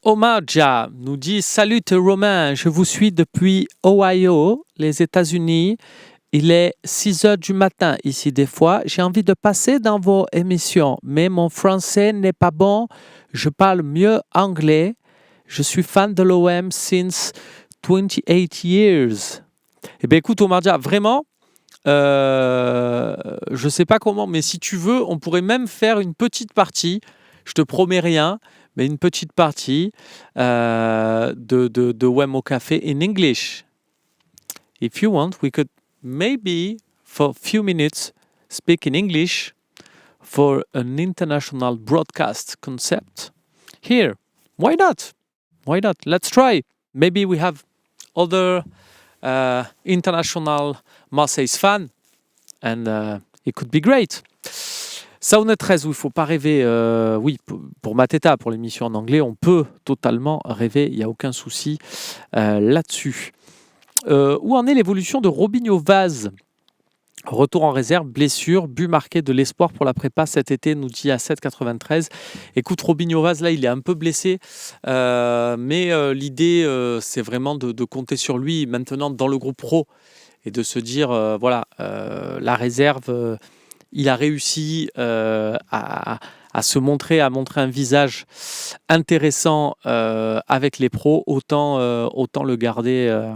Omarja nous dit « Salut Romain, je vous suis depuis Ohio, les États-Unis. Il est 6 heures du matin ici des fois. J'ai envie de passer dans vos émissions, mais mon français n'est pas bon. Je parle mieux anglais. Je suis fan de l'OM since 28 years. » Eh bien écoute Omarja, vraiment, je ne sais pas comment, mais si tu veux, on pourrait même faire une petite partie. Je te promets rien, mais une petite partie de Wemo Café in English. If you want, we could maybe for a few minutes speak in English for an international broadcast concept. Here, why not? Why not? Let's try. Maybe we have other international Marseille fans and it could be great. Sauna 13, où il ne faut pas rêver. Oui, pour Mateta, pour l'émission en anglais, on peut totalement rêver. Il n'y a aucun souci là-dessus. Où en est l'évolution de Robinho Vaz? Retour en réserve, blessure, but marqué de l'espoir pour la prépa cet été, nous dit A793. Écoute, Robinho Vaz, là, il est un peu blessé, mais l'idée, c'est vraiment de compter sur lui maintenant dans le groupe pro et de se dire, la réserve, il a réussi à se montrer, à montrer un visage intéressant avec les pros, autant le garder.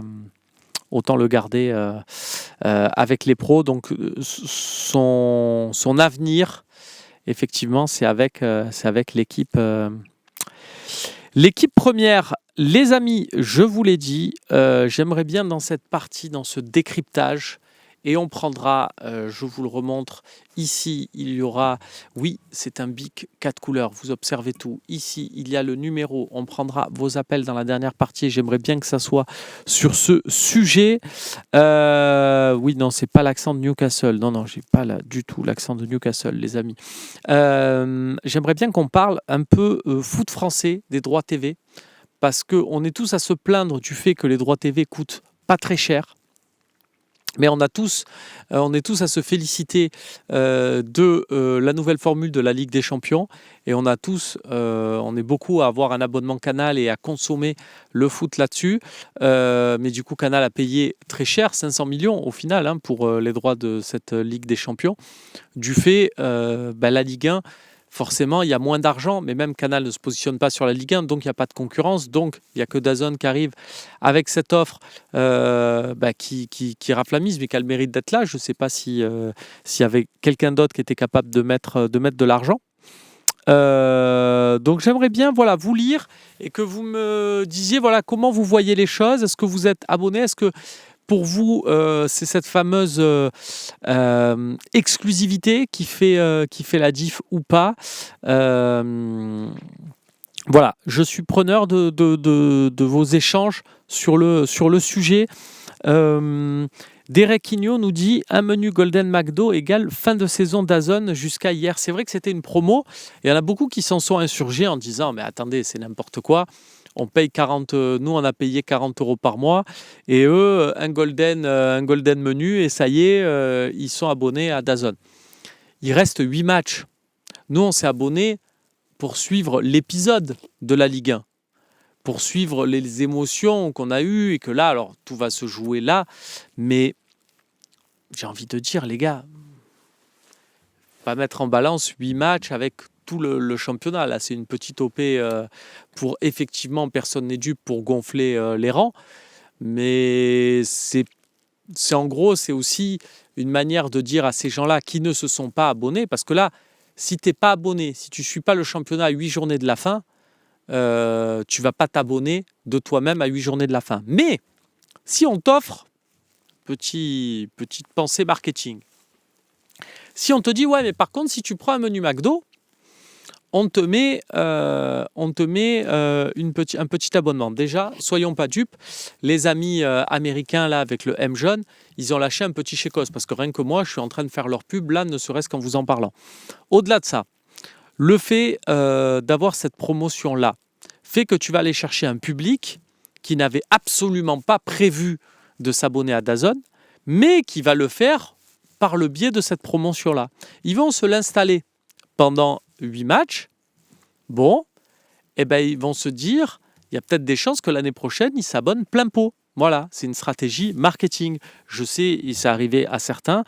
Autant le garder avec les pros. Donc, son avenir, effectivement, c'est avec l'équipe. L'équipe première, les amis, je vous l'ai dit, j'aimerais bien dans cette partie, dans ce décryptage, et on prendra, je vous le remontre, ici, il y aura, oui, c'est un bic 4 couleurs, vous observez tout. Ici, il y a le numéro, on prendra vos appels dans la dernière partie, j'aimerais bien que ça soit sur ce sujet. Oui, non, c'est pas l'accent de Newcastle, non, j'ai pas du tout l'accent de Newcastle, les amis. J'aimerais bien qu'on parle un peu foot français, des droits TV, parce qu'on est tous à se plaindre du fait que les droits TV coûtent pas très cher. Mais on est tous à se féliciter de la nouvelle formule de la Ligue des Champions. Et on est beaucoup à avoir un abonnement Canal et à consommer le foot là-dessus. Mais du coup, Canal a payé très cher, 500 millions au final, pour les droits de cette Ligue des Champions. Du fait, la Ligue 1... Forcément, il y a moins d'argent, mais même Canal ne se positionne pas sur la Ligue 1, donc il n'y a pas de concurrence. Donc, il n'y a que DAZN qui arrive avec cette offre qui rafle la mise, mais qui a le mérite d'être là. Je ne sais pas s'il y avait quelqu'un d'autre qui était capable de mettre de l'argent. Donc, j'aimerais bien vous lire et que vous me disiez comment vous voyez les choses. Est-ce que vous êtes abonné? Est-ce que pour vous, c'est cette fameuse exclusivité qui fait la diff ou pas? Je suis preneur de vos échanges sur le sujet. Derek Quigno nous dit un menu Golden McDo égale fin de saison DAZN jusqu'à hier. C'est vrai que c'était une promo et il y en a beaucoup qui s'en sont insurgés en disant mais attendez, c'est n'importe quoi. On paye nous on a payé 40 € par mois et eux un golden menu et ça y est, ils sont abonnés à DAZN. Il reste 8 matchs. Nous on s'est abonnés pour suivre l'épisode de la Ligue 1, pour suivre les émotions qu'on a eues et que là, alors tout va se jouer là, mais j'ai envie de dire les gars, pas mettre en balance 8 matchs avec tout le championnat. Là, c'est une petite OP pour effectivement, personne n'est dupe pour gonfler les rangs. Mais c'est en gros, c'est aussi une manière de dire à ces gens-là qui ne se sont pas abonnés. Parce que là, si tu n'es pas abonné, si tu ne suis pas le championnat à 8 journées de la fin, tu ne vas pas t'abonner de toi-même à 8 journées de la fin. Mais si on t'offre, petite pensée marketing, si on te dit, ouais, mais par contre, si tu prends un menu McDo, on te met un petit abonnement. Déjà, soyons pas dupes, les amis américains, là, avec le M jaune, ils ont lâché un petit chécos, parce que rien que moi, je suis en train de faire leur pub, là, ne serait-ce qu'en vous en parlant. Au-delà de ça, le fait d'avoir cette promotion-là fait que tu vas aller chercher un public qui n'avait absolument pas prévu de s'abonner à DAZN, mais qui va le faire par le biais de cette promotion-là. Ils vont se l'installer pendant 8 matchs. Bon. eh ben, ils vont se dire, il y a peut-être des chances que l'année prochaine, ils s'abonnent plein pot. Voilà, c'est une stratégie marketing. Je sais, et c'est arrivé à certains,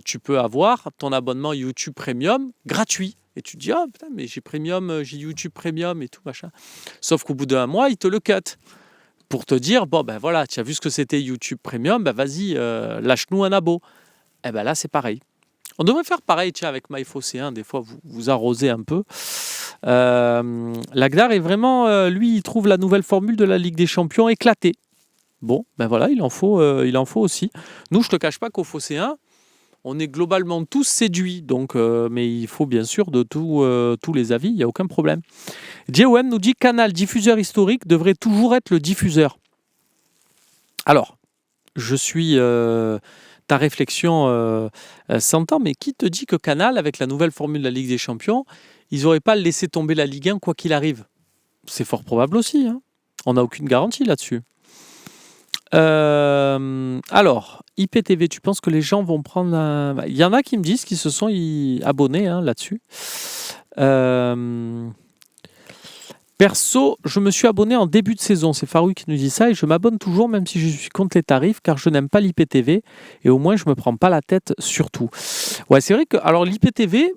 tu peux avoir ton abonnement YouTube Premium gratuit. Et tu te dis, ah putain, mais j'ai Premium, j'ai YouTube Premium et tout, machin. Sauf qu'au bout d'un mois, ils te le cut. Pour te dire, bon, ben voilà, tu as vu ce que c'était YouTube Premium, ben vas-y, lâche-nous un abo. Eh ben là, c'est pareil. On devrait faire pareil, tiens, avec MyFocéen, des fois, vous arrosez un peu. Lagdar est vraiment, lui, il trouve la nouvelle formule de la Ligue des Champions éclatée. Bon, ben voilà, il en faut aussi. Nous, je ne te cache pas qu'au Phocéen, on est globalement tous séduits, donc, mais il faut bien sûr de tous les avis, il n'y a aucun problème. JOM nous dit Canal, diffuseur historique, devrait toujours être le diffuseur. Alors, je suis... ta réflexion s'entend, mais qui te dit que Canal, avec la nouvelle formule de la Ligue des Champions, ils n'auraient pas laissé tomber la Ligue 1 quoi qu'il arrive? C'est fort probable aussi. Hein. On n'a aucune garantie là-dessus. Alors, IPTV, tu penses que les gens vont prendre un... Il y en a qui me disent qu'ils se sont abonnés là-dessus. Perso, je me suis abonné en début de saison. C'est Farouk qui nous dit ça. Et je m'abonne toujours, même si je suis contre les tarifs, car je n'aime pas l'IPTV. Et au moins, je ne me prends pas la tête sur tout. Ouais, c'est vrai que... Alors, l'IPTV,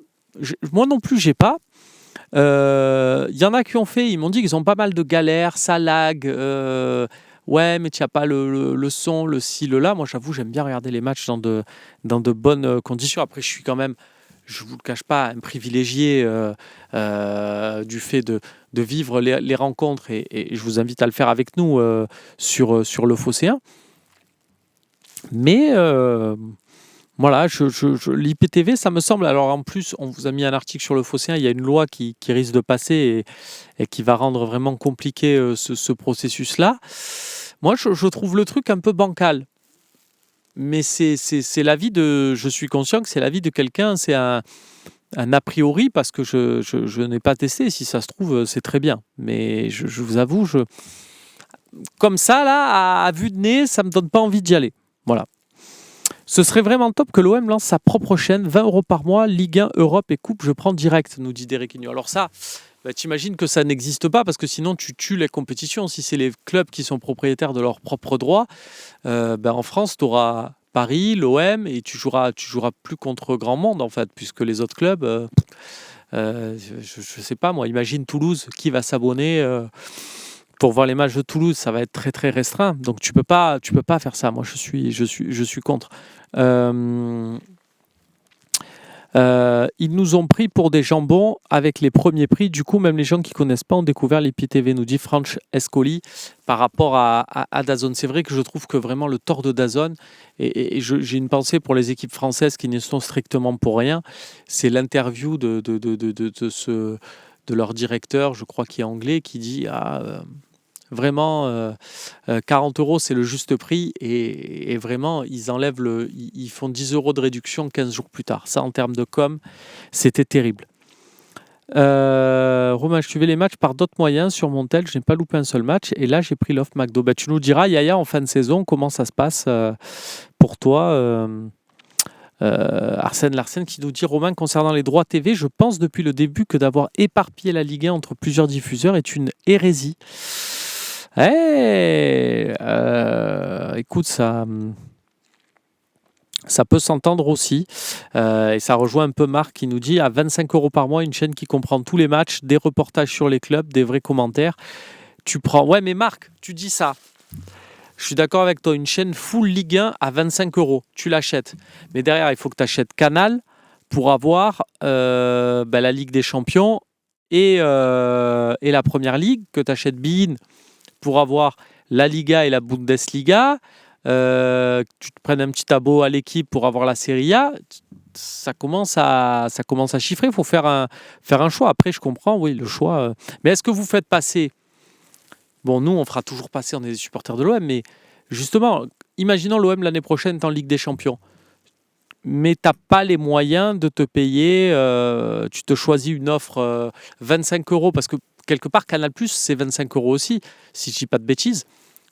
moi non plus, j'ai pas. Il y en a qui ont fait. Ils m'ont dit qu'ils ont pas mal de galères, ça lag... Ouais, mais tu n'as pas le son, le ci, le là. Moi, j'avoue, j'aime bien regarder les matchs dans de bonnes conditions. Après, je suis quand même, je ne vous le cache pas, un privilégié du fait de vivre les rencontres. Et je vous invite à le faire avec nous sur le Phocéen. Mais voilà, l'IPTV, ça me semble... Alors, en plus, on vous a mis un article sur le Phocéen. Il y a une loi qui risque de passer et qui va rendre vraiment compliqué ce processus-là. Moi, je trouve le truc un peu bancal. Mais c'est l'avis de... Je suis conscient que c'est l'avis de quelqu'un, c'est un a priori, parce que je n'ai pas testé. Si ça se trouve, c'est très bien. Mais je vous avoue, comme ça, là, à vue de nez, ça ne me donne pas envie d'y aller. Voilà. Ce serait vraiment top que l'OM lance sa propre chaîne, 20 € par mois, Ligue 1, Europe et Coupe, je prends direct, nous dit Derek Igno. Alors ça... t'imagines que ça n'existe pas parce que sinon tu tues les compétitions. Si c'est les clubs qui sont propriétaires de leurs propres droits, en France, tu auras Paris, l'OM et tu joueras plus contre grand monde en fait, puisque les autres clubs, je sais pas moi, imagine Toulouse, qui va s'abonner pour voir les matchs de Toulouse, ça va être très très restreint. Donc tu peux pas faire ça. Moi je suis contre. Ils nous ont pris pour des jambons avec les premiers prix. Du coup, même les gens qui ne connaissent pas ont découvert l'IPTV, nous dit Franch Escoli, par rapport à DAZN. C'est vrai que je trouve que vraiment le tort de DAZN, et j'ai une pensée pour les équipes françaises qui ne sont strictement pour rien, c'est l'interview de leur directeur, je crois qu'il est anglais, qui dit vraiment, 40 €, c'est le juste prix et vraiment, ils font 10 € de réduction 15 jours plus tard. Ça, en termes de com, c'était terrible. Romain, je suivais les matchs par d'autres moyens sur mon tel. Je n'ai pas loupé un seul match et là, j'ai pris l'offre McDo. Tu nous diras, Yaya, en fin de saison, comment ça se passe pour toi Arsène Larsen qui nous dit Romain, concernant les droits TV, je pense depuis le début que d'avoir éparpillé la Ligue 1 entre plusieurs diffuseurs est une hérésie. Écoute, ça peut s'entendre aussi. Et ça rejoint un peu Marc qui nous dit à 25 € par mois, une chaîne qui comprend tous les matchs, des reportages sur les clubs, des vrais commentaires. Tu prends... Ouais, mais Marc, tu dis ça. Je suis d'accord avec toi, une chaîne full Ligue 1 à 25 €, tu l'achètes. Mais derrière, il faut que tu achètes Canal pour avoir la Ligue des Champions et la Première Ligue, que tu achètes beIN pour avoir la Liga et la Bundesliga. Tu te prennes un petit abo à l'équipe pour avoir la Serie A. Ça commence à chiffrer. Il faut faire un choix. Après, je comprends, oui, le choix. Mais est-ce que vous faites passer... Bon, nous, on fera toujours passer, on est des supporters de l'OM, mais justement, imaginons l'OM l'année prochaine est en Ligue des Champions. Mais tu n'as pas les moyens de te payer, tu te choisis une offre 25 €, parce que quelque part, Canal+, c'est 25 € aussi, si je ne dis pas de bêtises.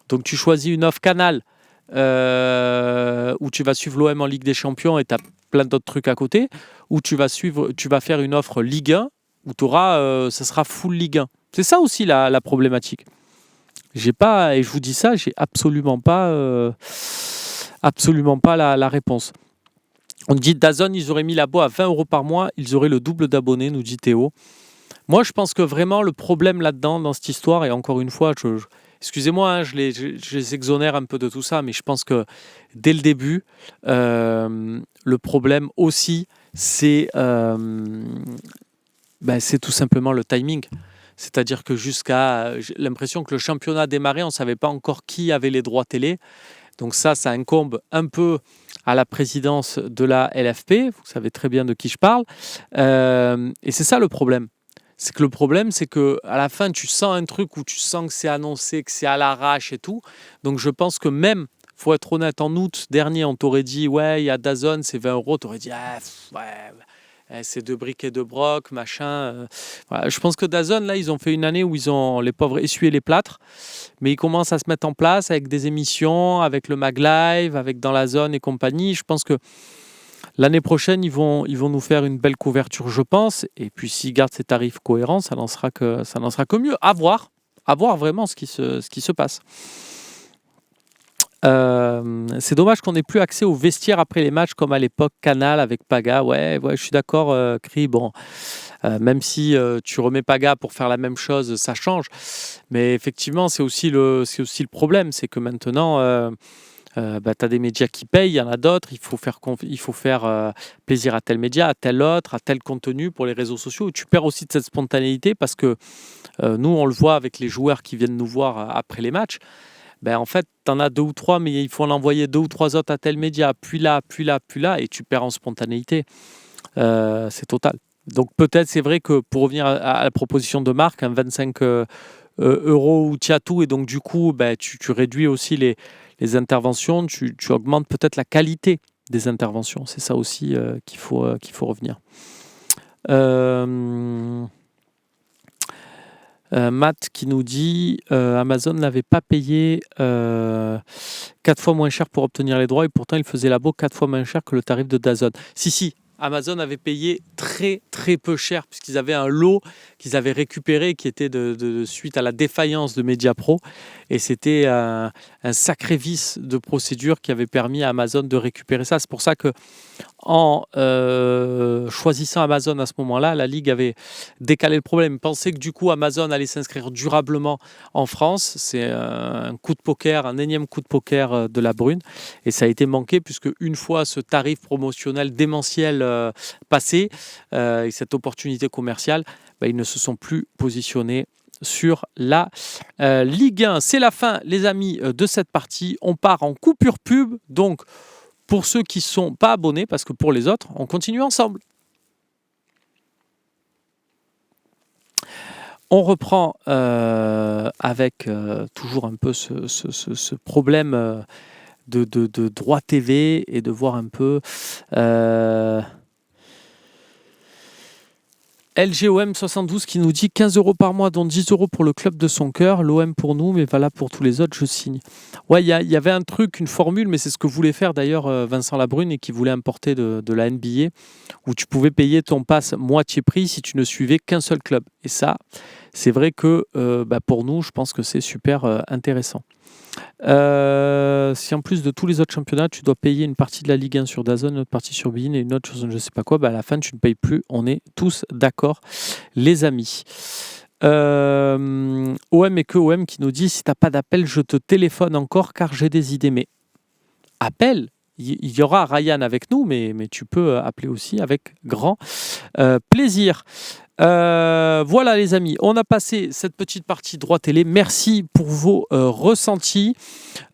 Donc tu choisis une offre Canal où tu vas suivre l'OM en Ligue des Champions et tu as plein d'autres trucs à côté, ou tu vas faire une offre Ligue 1 où ça sera full Ligue 1. C'est ça aussi la problématique. J'ai pas, et je vous dis ça, j'ai absolument pas la réponse. On dit DAZN, ils auraient mis l'abo à 20 € par mois, ils auraient le double d'abonnés, nous dit Théo. Moi, je pense que vraiment le problème là-dedans, dans cette histoire, et encore une fois, excusez-moi, hein, je les exonère un peu de tout ça, mais je pense que dès le début, le problème aussi, c'est tout simplement le timing. C'est-à-dire que j'ai l'impression que le championnat démarrait, on ne savait pas encore qui avait les droits télé. Donc ça incombe un peu à la présidence de la LFP. Vous savez très bien de qui je parle. Et c'est ça le problème. C'est que le problème, c'est qu'à la fin, tu sens un truc où tu sens que c'est annoncé, que c'est à l'arrache et tout. Donc je pense que même, faut être honnête, en août dernier, on t'aurait dit, ouais, il y a DAZN, c'est 20 €. Tu aurais dit, c'est de briques et de broc, machin. Voilà. Je pense que DAZN, là, ils ont fait une année où ils ont, les pauvres, essuyé les plâtres. Mais ils commencent à se mettre en place avec des émissions, avec le Mag Live, avec Dans la Zone et compagnie. Je pense que l'année prochaine, ils vont nous faire une belle couverture, je pense. Et puis, s'ils gardent ces tarifs cohérents, ça n'en sera que mieux. À voir vraiment ce qui se passe. C'est dommage qu'on n'ait plus accès aux vestiaires après les matchs comme à l'époque Canal avec Paga. Ouais, je suis d'accord, Cri. Bon, même si tu remets Paga pour faire la même chose, ça change. Mais effectivement, c'est aussi le problème, c'est que maintenant, tu as des médias qui payent, il y en a d'autres. Il faut faire plaisir à tel média, à tel autre, à tel contenu pour les réseaux sociaux. Et tu perds aussi de cette spontanéité parce que nous, on le voit avec les joueurs qui viennent nous voir après les matchs. En fait, tu en as 2 ou 3, mais il faut en envoyer 2 ou 3 autres à tel média, puis là, et tu perds en spontanéité. C'est total. Donc peut-être, c'est vrai que pour revenir à la proposition de Marc, un 25 € où tu as tout, et donc du coup, tu réduis aussi les interventions, tu augmentes peut-être la qualité des interventions. C'est ça aussi qu'il faut revenir. Matt qui nous dit Amazon n'avait pas payé 4 fois moins cher pour obtenir les droits et pourtant il faisait l'abo 4 fois moins cher que le tarif de DAZN. Si, Amazon avait payé très très peu cher puisqu'ils avaient un lot qu'ils avaient récupéré qui était de suite à la défaillance de Mediapro, et c'était un sacré vice de procédure qui avait permis à Amazon de récupérer ça. C'est pour ça que en choisissant Amazon à ce moment-là, la Ligue avait décalé le problème. Pensait que du coup Amazon allait s'inscrire durablement en France. C'est un coup de poker, un énième coup de poker de la Brune. Et ça a été manqué puisque une fois ce tarif promotionnel démentiel passé et cette opportunité commerciale, ils ne se sont plus positionnés sur la Ligue 1. C'est la fin, les amis, de cette partie. On part en coupure pub. Donc, pour ceux qui ne sont pas abonnés, parce que pour les autres, on continue ensemble. On reprend avec toujours un peu ce problème de droit TV et de voir un peu... LGOM 72 qui nous dit 15 € par mois, dont 10 € pour le club de son cœur. L'OM pour nous, mais valable pour tous les autres, je signe. Ouais, il y avait un truc, une formule, mais c'est ce que voulait faire d'ailleurs Vincent Labrune et qui voulait importer de la NBA, où tu pouvais payer ton pass moitié prix si tu ne suivais qu'un seul club. Et ça, c'est vrai que pour nous, je pense que c'est super intéressant. Si en plus de tous les autres championnats, tu dois payer une partie de la Ligue 1 sur DAZN, une autre partie sur beIN et une autre sur je ne sais pas quoi, à la fin, tu ne payes plus. On est tous d'accord, les amis. OM et que OM qui nous dit si tu n'as pas d'appel, je te téléphone encore car j'ai des idées. Mais appelle, il y aura Ryan avec nous, mais tu peux appeler aussi avec grand plaisir. Voilà les amis, on a passé cette petite partie droit télé. Merci pour vos ressentis.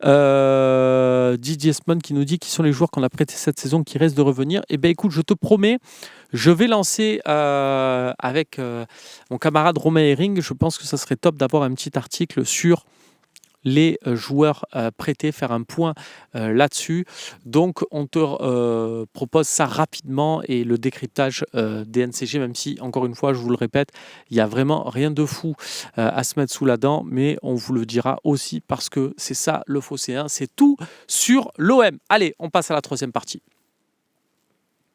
Didier Esmond qui nous dit qui sont les joueurs qu'on a prêtés cette saison qui restent de revenir. Eh bien écoute, je te promets, je vais lancer avec mon camarade Romain Herring. Je pense que ça serait top d'avoir un petit article sur les joueurs prêtés, faire un point là-dessus. Donc, on te propose ça rapidement et le décryptage des NCG, même si, encore une fois, je vous le répète, il n'y a vraiment rien de fou à se mettre sous la dent, mais on vous le dira aussi parce que c'est ça le Phocéen, c'est tout sur l'OM. Allez, on passe à la troisième partie.